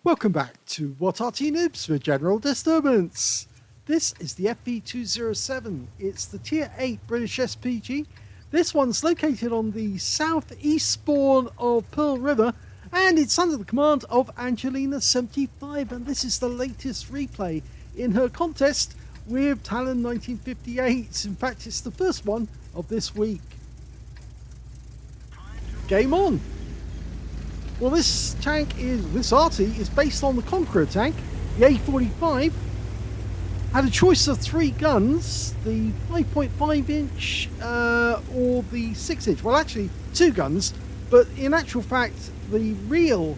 Welcome back to What Arty Noobs for General Disturbance. This is the FV207. It's the Tier 8 British SPG. This one's located on the southeast spawn of Pearl River, and it's under the command of Angelina75, and this is the latest replay in her contest with talon1958. In fact, it's the first one of this week. Game on! Well, this Arty is based on the Conqueror tank, the A45. Had a choice of three guns, the 5.5 inch or the 6 inch. Well, actually, two guns, but in actual fact, the real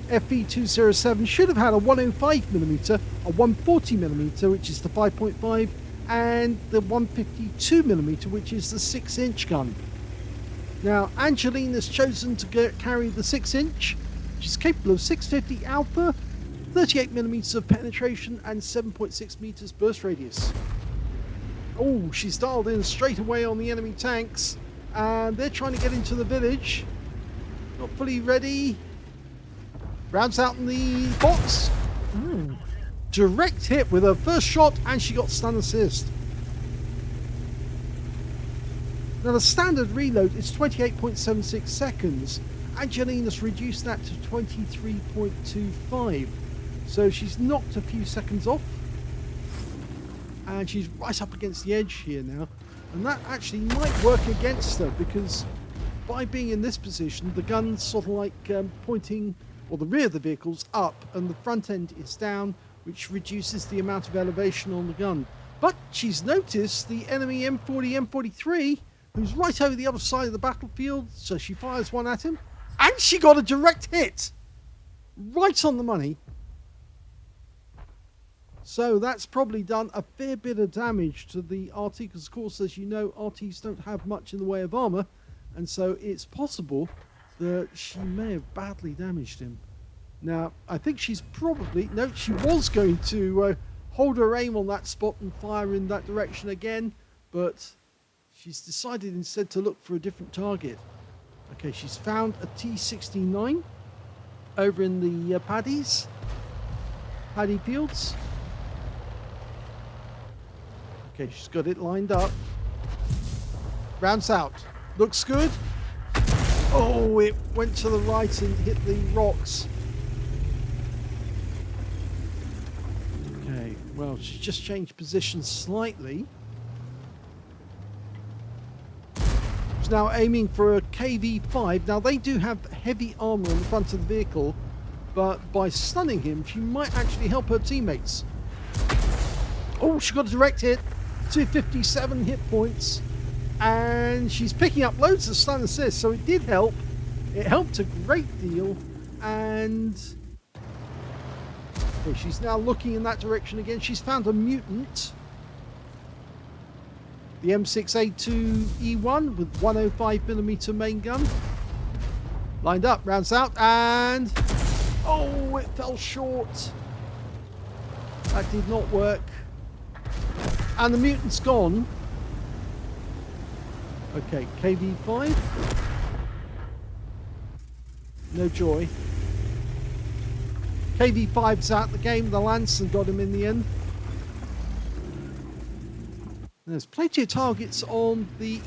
FV207 should have had a 105mm, a 140mm, which is the 5.5, and the 152mm, which is the 6 inch gun. Now, Angelina's chosen to carry the 6 inch, which is capable of 650 alpha, 38mm of penetration, and 7.6 meters burst radius. Oh, she's dialed in straight away on the enemy tanks, and they're trying to get into the village. Not fully ready. Rounds out in the box. Direct hit with her first shot, and she got stun assist. Now the standard reload is 28.76 seconds. Angelina's reduced that to 23.25. So she's knocked a few seconds off. And she's right up against the edge here now. And that actually might work against her, because by being in this position, the gun's sort of like pointing, or the rear of the vehicle's up, and the front end is down, which reduces the amount of elevation on the gun. But she's noticed the enemy M40, M43, who's right over the other side of the battlefield, so she fires one at him, and she got a direct hit! Right on the money. So that's probably done a fair bit of damage to the Arty, because of course, as you know, Artys don't have much in the way of armour, and so it's possible that she may have badly damaged him. Now, I think she's probably... No, she was going to hold her aim on that spot and fire in that direction again, but she's decided instead to look for a different target. Okay, she's found a T69 over in the paddy fields. Okay, she's got it lined up. Rounds out. Looks good. Oh, it went to the right and hit the rocks. Okay, well, she's just changed position slightly. She's now aiming for a KV5. Now, they do have heavy armor on the front of the vehicle, but by stunning him, she might actually help her teammates. Oh, she got a direct hit. 257 hit points. And she's picking up loads of stun assists, so it did help. It helped a great deal. And okay, she's now looking in that direction again. She's found a mutant. The M6A2E1 with 105mm main gun. Lined up, rounds out, and... oh, it fell short. That did not work. And the mutant's gone. Okay, KV5. No joy. KV5's out the game. The Lancer got him in the end. There's plenty of targets on the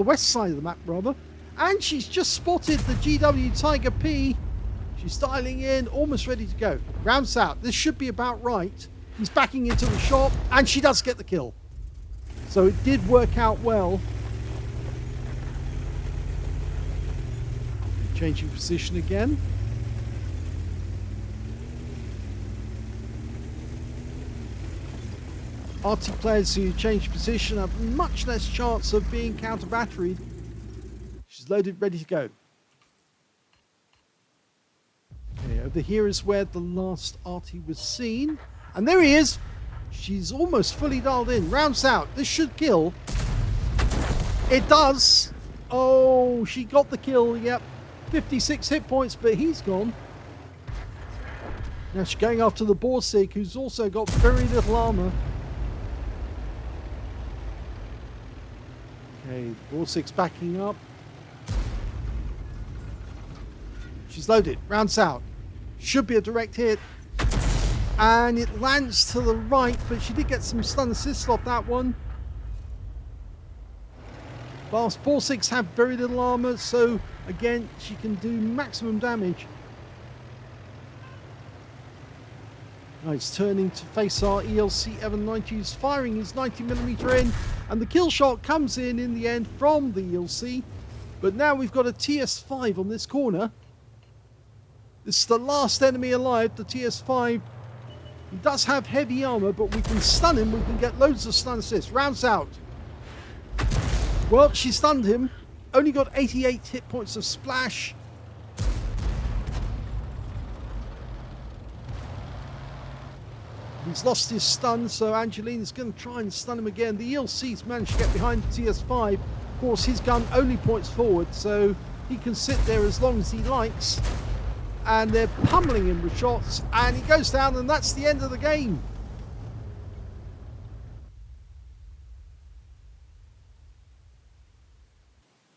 west side of the map, rather. And she's just spotted the GW Tiger P. She's dialing in, almost ready to go. Rounds out. This should be about right. He's backing into the shop, and she does get the kill. So it did work out well. Changing position again. Arty players who change position have much less chance of being counter-batteried. She's loaded, ready to go. Okay, over here is where the last Arty was seen. And there he is! She's almost fully dialed in. Rounds out. This should kill. It does! Oh, she got the kill, yep. 56 hit points, but he's gone. Now she's going after the Borsig, who's also got very little armor. Okay, Borsig's backing up. She's loaded. Rounds out. Should be a direct hit. And it lands to the right, but she did get some stun assists off that one. Whilst Borsix have very little armor, so again, she can do maximum damage. Now it's turning to face our ELC790, who's firing his 90mm in, and the kill shot comes in the end from the ELC. But now we've got a TS5 on this corner. This is the last enemy alive, the TS5. He does have heavy armor, but we can stun him. We can get loads of stun assists. Rounds out. Well, she stunned him. Only got 88 hit points of splash. He's lost his stun, so Angelina's going to try and stun him again. The ELC's managed to get behind the TS5. Of course, his gun only points forward, so he can sit there as long as he likes. And they're pummeling him with shots, and he goes down, and that's the end of the game.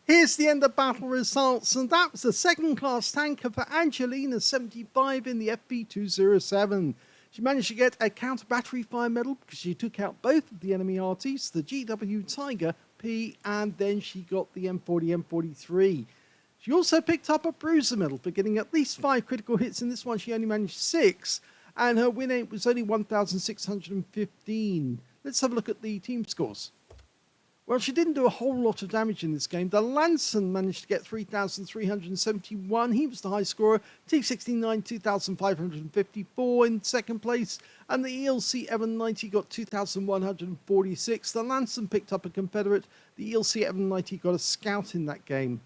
Here's the end of battle results, and that was a second-class tanker for Angelina75 in the FV207. She managed to get a counter-battery fire medal because she took out both of the enemy Artys, the GW Tiger P, and then she got the M40, M43. She also picked up a bruiser medal for getting at least 5 critical hits. In this one, she only managed 6, and her win rate was only 1,615. Let's have a look at the team scores. Well, she didn't do a whole lot of damage in this game. The Lanson managed to get 3,371. He was the high scorer. T69, 2,554 in second place. And the ELC790 got 2,146. The Lanson picked up a Confederate. The ELC790 got a Scout in that game.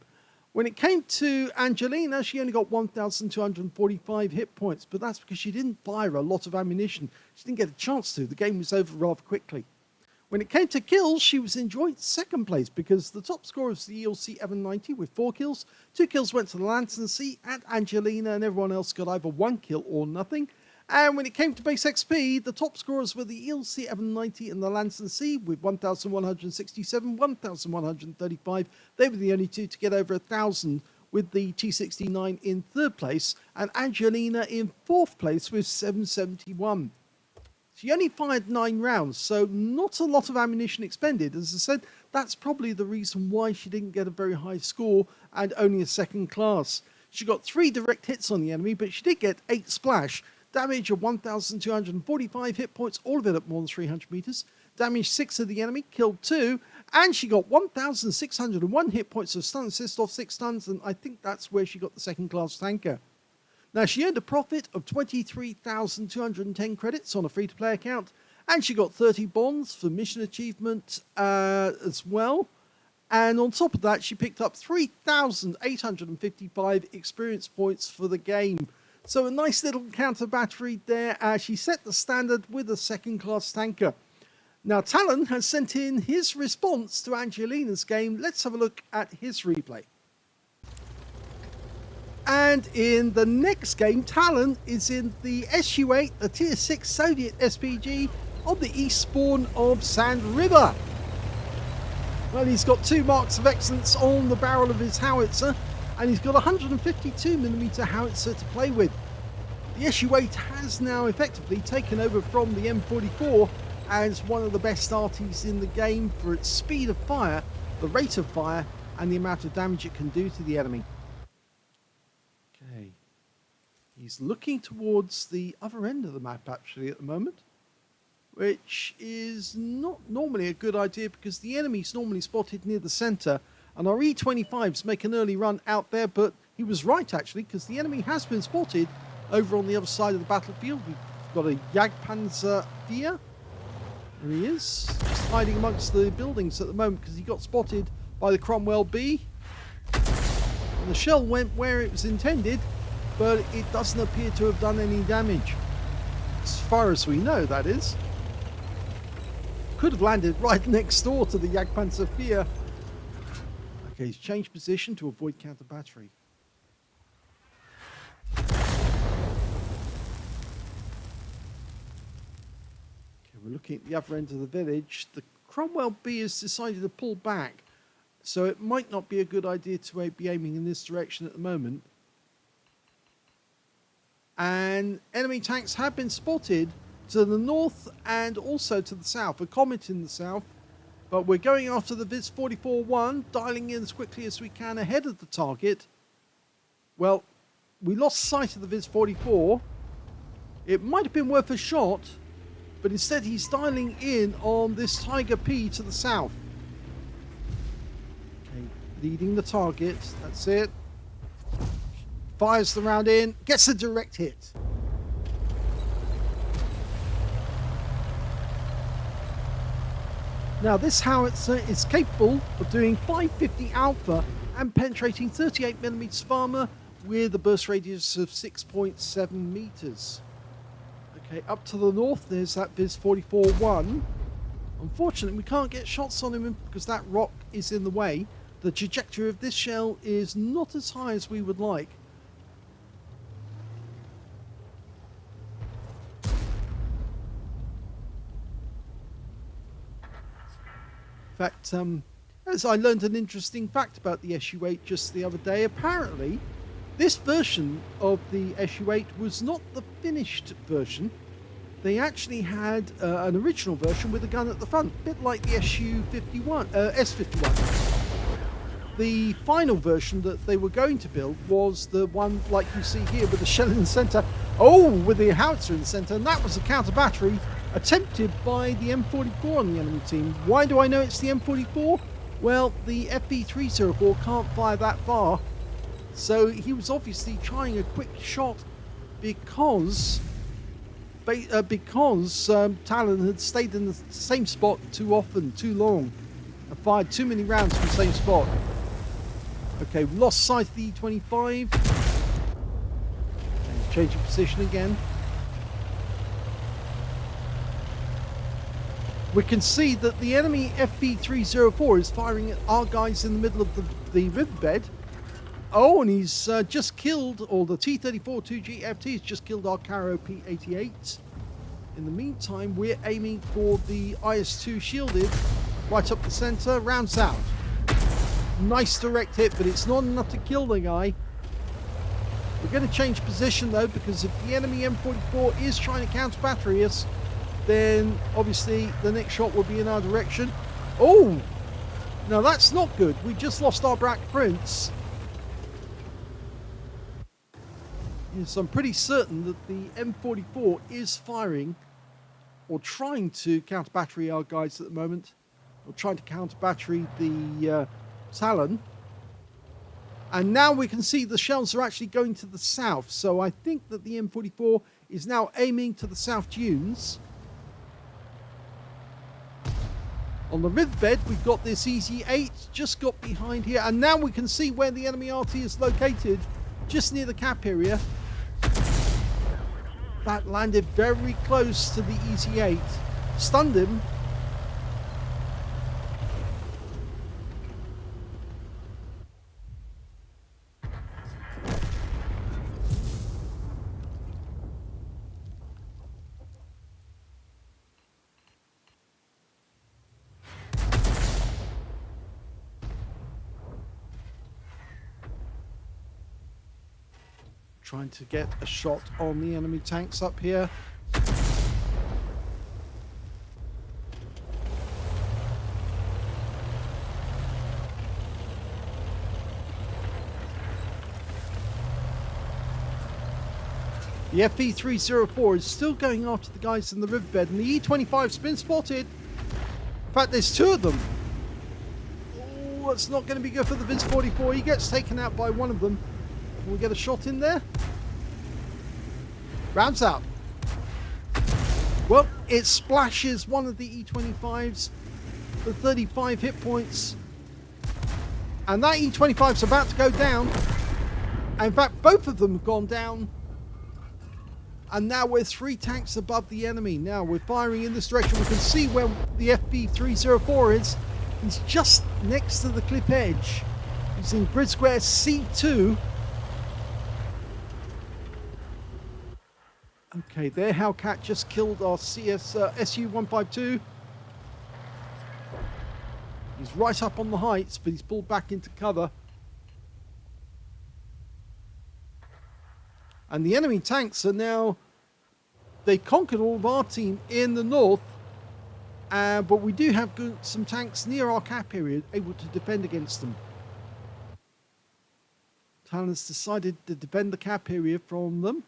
When it came to Angelina, she only got 1,245 hit points, but that's because she didn't fire a lot of ammunition. She didn't get a chance to. The game was over rather quickly. When it came to kills, she was in joint second place because the top scorer was the ELC790 with 4 kills. 2 kills went to the Lanson C and Angelina, and everyone else got either 1 kill or nothing. And when it came to base XP, the top scorers were the ELC790 and the Lanson C with 1,167, 1,135. They were the only two to get over 1,000, with the T69 in third place and Angelina in fourth place with 771. She only fired 9 rounds, so not a lot of ammunition expended. As I said, that's probably the reason why she didn't get a very high score and only a second class. She got 3 direct hits on the enemy, but she did get 8 splash. Damage of 1,245 hit points, all of it at more than 300 meters. Damaged 6 of the enemy, killed 2, and she got 1,601 hit points of stun assist off 6 stuns, and I think that's where she got the second class tanker. Now, she earned a profit of 23,210 credits on a free-to-play account, and she got 30 bonds for mission achievement as well. And on top of that, she picked up 3,855 experience points for the game. So a nice little counter battery there as she set the standard with a second-class tanker. Now, Talon has sent in his response to Angelina's game. Let's have a look at his replay. And in the next game, Talon is in the SU-8, the Tier 6 Soviet SPG on the east spawn of Sand River. Well, he's got 2 marks of excellence on the barrel of his howitzer, and he's got a 152mm howitzer to play with. The SU-8 has now effectively taken over from the M44 as one of the best Artys in the game for its speed of fire, the rate of fire, and the amount of damage it can do to the enemy. Okay, he's looking towards the other end of the map actually at the moment, which is not normally a good idea because the enemy's normally spotted near the centre, and our E25s make an early run out there, but he was right actually because the enemy has been spotted over on the other side of the battlefield. We've got a Jagdpanzer here. There he is, just hiding amongst the buildings at the moment because he got spotted by the Cromwell B. And the shell went where it was intended, but it doesn't appear to have done any damage. As far as we know, that is. Could have landed right next door to the Jagdpanzer IV. Okay, he's changed position to avoid counter battery. We're looking at the other end of the village. The Cromwell B has decided to pull back, so it might not be a good idea to be aiming in this direction at the moment. And enemy tanks have been spotted to the north and also to the south. A comet in the south. But we're going after the Viz 44-1, dialing in as quickly as we can ahead of the target. Well, we lost sight of the Viz 44. It might have been worth a shot, but instead he's dialing in on this Tiger P to the south. Okay, leading the target. That's it. Fires the round in, gets a direct hit. Now this howitzer is capable of doing 550 alpha and penetrating 38mm armor with a burst radius of 6.7 meters. Okay, up to the north there's that Viz 44-1. Unfortunately we can't get shots on him because that rock is in the way. The trajectory of this shell is not as high as we would like. In fact, as I learned an interesting fact about the SU-8 just the other day, apparently this version of the SU-8 was not the finished version. They actually had an original version with a gun at the front, a bit like the S51. The final version that they were going to build was the one like you see here with the shell in the centre. Oh, with the howitzer in the centre, and that was a counter battery attempted by the M44 on the enemy team. Why do I know it's the M44? Well, the FV207 can't fire that far, so he was obviously trying a quick shot because Talon had stayed in the same spot too often, too long, and fired too many rounds from the same spot. Okay, we lost sight of the E25. Changing position again. We can see that the enemy FV207 is firing at our guys in the middle of the riverbed. Oh, and he's just killed, or the T-34-2G FT has just killed our Caro P-88. In the meantime, we're aiming for the IS-2 shielded, right up the centre, rounds out. Nice direct hit, but it's not enough to kill the guy. We're going to change position though, because if the enemy M44 is trying to counter battery us, then obviously the next shot will be in our direction. Oh, no, that's not good. We just lost our Black Prince. Yes, I'm pretty certain that the M44 is firing or trying to counter battery our guys at the moment, or trying to counter battery the Talon. And now we can see the shells are actually going to the south, so I think that the M44 is now aiming to the south dunes. On the riverbed, we've got this EZ-8 just got behind here, and now we can see where the enemy Arty is located, just near the cap area. That landed very close to the EZ-8, stunned him. Trying to get a shot on the enemy tanks up here. The FV207 is still going after the guys in the riverbed, and the E25's been spotted. In fact, there's two of them. Oh, that's not going to be good for the Viz 44. He gets taken out by one of them. Can we get a shot in there? Rounds out. Well, it splashes one of the E25s for 35 hit points. And that E25's about to go down. And in fact, both of them have gone down. And now we're 3 tanks above the enemy. Now we're firing in this direction. We can see where the FV207 is. He's just next to the cliff edge. Using grid square C2. Okay, their Hellcat just killed our SU-152. He's right up on the heights, but he's pulled back into cover. And the enemy tanks are now, they conquered all of our team in the north, but we do have some tanks near our cap area able to defend against them. Talon has decided to defend the cap area from them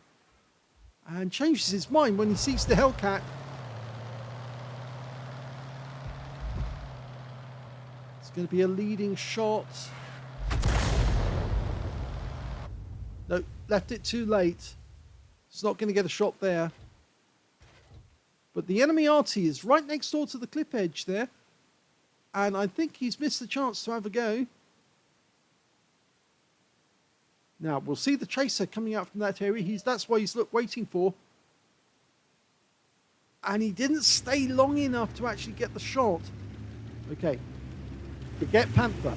and changes his mind when he sees the Hellcat. It's going to be a leading shot. No, left it too late. It's not going to get a shot there. But the enemy Arty is right next door to the cliff edge there. And I think he's missed the chance to have a go. Now, we'll see the chaser coming out from that area. That's what he's waiting for. And he didn't stay long enough to actually get the shot. Okay. Forget Panther.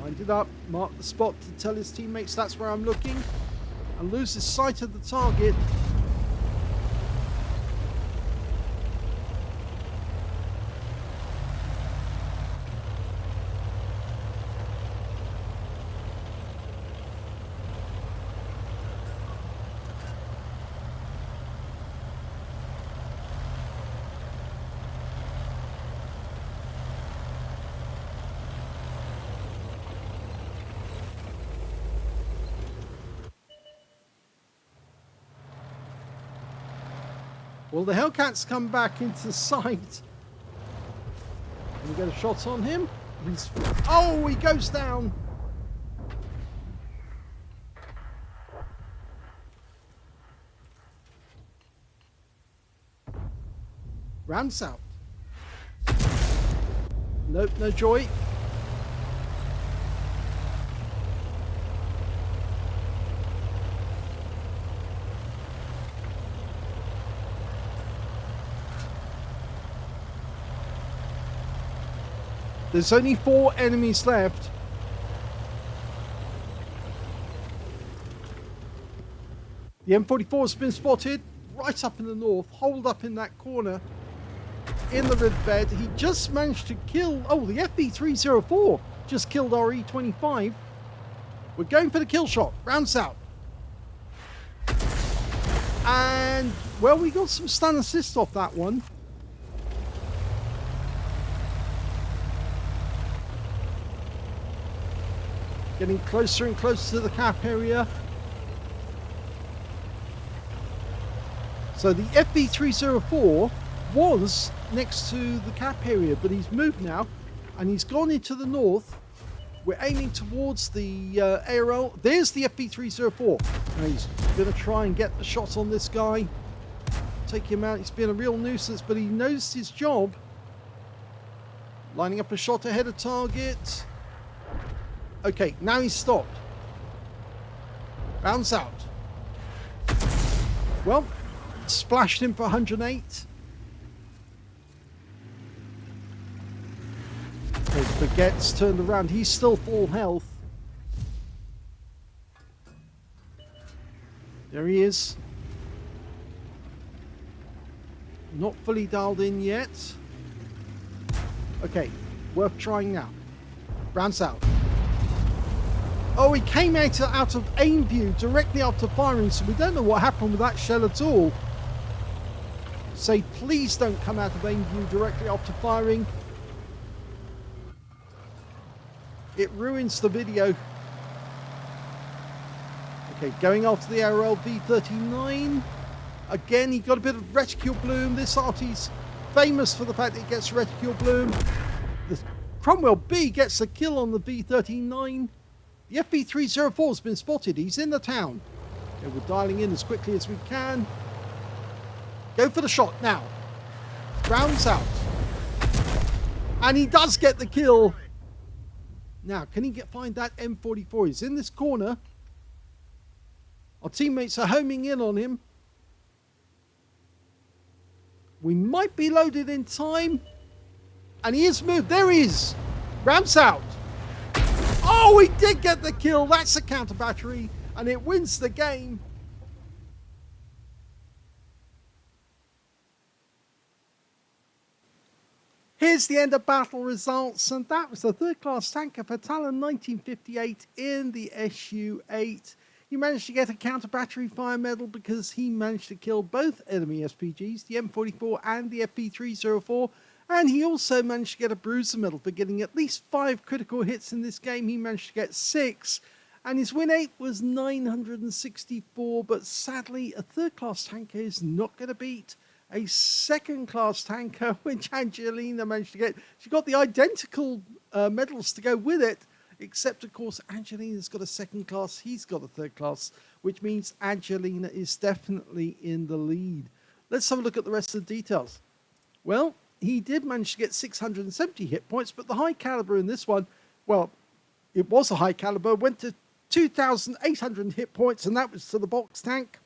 Lined it up, mark the spot to tell his teammates that's where I'm looking. And loses sight of the target. Well, the Hellcat's come back into sight. Can we get a shot on him? Oh, he goes down. Rounds out. Nope, no joy. There's only 4 enemies left. The M44 has been spotted right up in the north, holed up in that corner in the riverbed. He just managed to kill... Oh, the FV207 just killed our E25. We're going for the kill shot. Rounds out. And, well, we got some stun assist off that one. Getting closer and closer to the cap area. So the FV207 was next to the cap area, but he's moved now and he's gone into the north. We're aiming towards the ARL. There's the FV207. Now he's going to try and get the shot on this guy. Take him out. He's been a real nuisance, but he knows his job. Lining up a shot ahead of target. Okay, now he's stopped. Bounce out. Well, splashed him for 108. Okay, Baguette's turned around. He's still full health. There he is. Not fully dialed in yet. Okay, worth trying now. Bounce out. Oh, he came out of aim view directly after firing, so we don't know what happened with that shell at all. Say, please don't come out of aim view directly after firing. It ruins the video. Okay, going after the ARL V39. Again, he got a bit of reticule bloom. This Arty's famous for the fact that he gets reticule bloom. The Cromwell B gets a kill on the V39. The FV207 has been spotted. He's in the town. Okay, we're dialing in as quickly as we can. Go for the shot now. Rounds out. And he does get the kill. Now, can he find that M44? He's in this corner. Our teammates are homing in on him. We might be loaded in time. And he is moved. There he is. Rounds out. Oh, he did get the kill. That's a counter battery. And it wins the game. Here's the end of battle results. And that was the third class tanker for talon1958 in the SU-8. He managed to get a counter battery fire medal because he managed to kill both enemy SPGs, the M44 and the FV207, and he also managed to get a bruiser medal for getting at least 5 critical hits in this game. He managed to get 6, and his win rate was 964, but sadly a third class tanker is not going to beat a second class tanker, which Angelina managed to get. She got the identical medals to go with it, except of course Angelina's got a second class, he's got a third class, which means Angelina is definitely in the lead. Let's have a look at the rest of the details. Well, he did manage to get 670 hit points, but the high caliber in this one, well, it was a high caliber, went to 2,800 hit points, and that was to the box tank.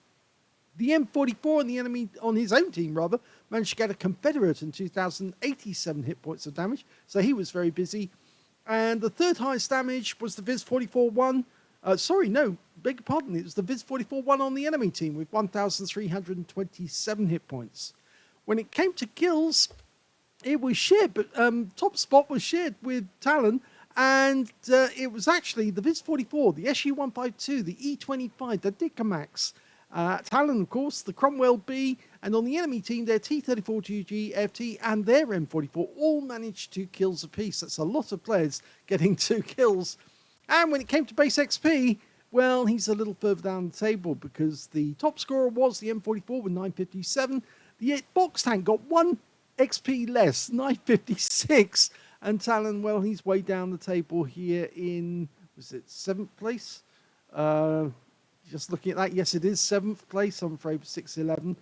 The M44 on the enemy, on his own team rather, managed to get a Confederate and 2,087 hit points of damage, so he was very busy. And the third highest damage was the Viz-44-1. Sorry, no, beg your pardon. It was the Viz-44-1 on the enemy team with 1,327 hit points. When it came to kills, it was shared, but top spot was shared with Talon. And it was actually the Viz-44, the SU-8, the E25, the Dicamax. Talon, of course, the Cromwell B, and on the enemy team, their T-34-2G, FT, and their M44 all managed 2 kills apiece. That's a lot of players getting 2 kills. And when it came to base XP, well, he's a little further down the table because the top scorer was the M44 with 957. The box tank got 1 XP less, 956. And Talon, well, he's way down the table here in, was it 7th place? Just looking at that, yes, it is 7th place, I'm afraid, 611.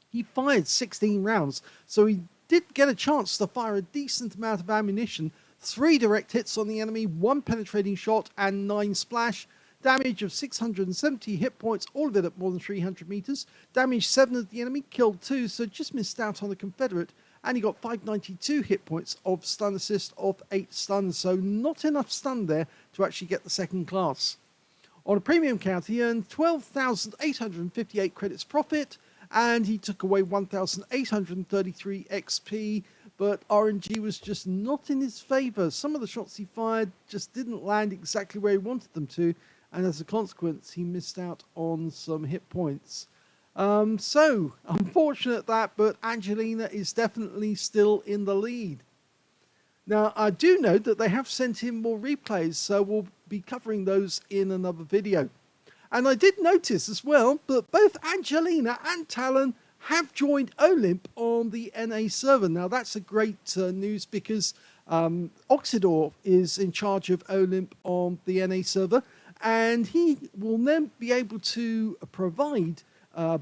He fired 16 rounds, so he did get a chance to fire a decent amount of ammunition. 3 direct hits on the enemy, 1 penetrating shot, and 9 splash. Damage of 670 hit points, all of it at more than 300 meters. Damage 7 of the enemy, killed 2, so just missed out on the Confederate. And he got 592 hit points of stun assist of 8 stuns, so not enough stun there to actually get the second class. On a premium count, he earned 12,858 credits profit, and he took away 1,833 XP, but RNG was just not in his favour. Some of the shots he fired just didn't land exactly where he wanted them to, and as a consequence, he missed out on some hit points. So, unfortunate that, but Angelina is definitely still in the lead. Now, I do know that they have sent in more replays, so we'll be covering those in another video. And I did notice as well that both Angelina and Talon have joined OLIMP on the NA server. Now, that's a great news because Oxidor is in charge of OLIMP on the NA server, and he will then be able to provide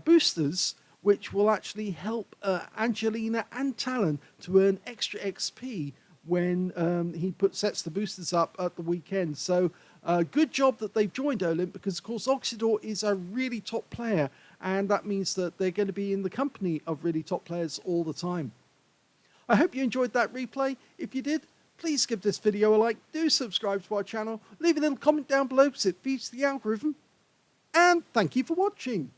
boosters which will actually help Angelina and Talon to earn extra XP when he sets the boosters up at the weekend. So good job that they've joined OLIMP, because of course Oxidor is a really top player, and that means that they're going to be in the company of really top players all the time. I hope you enjoyed that replay. If you did, please give this video a like, do subscribe to our channel, leave a little comment down below because it feeds the algorithm, and thank you for watching.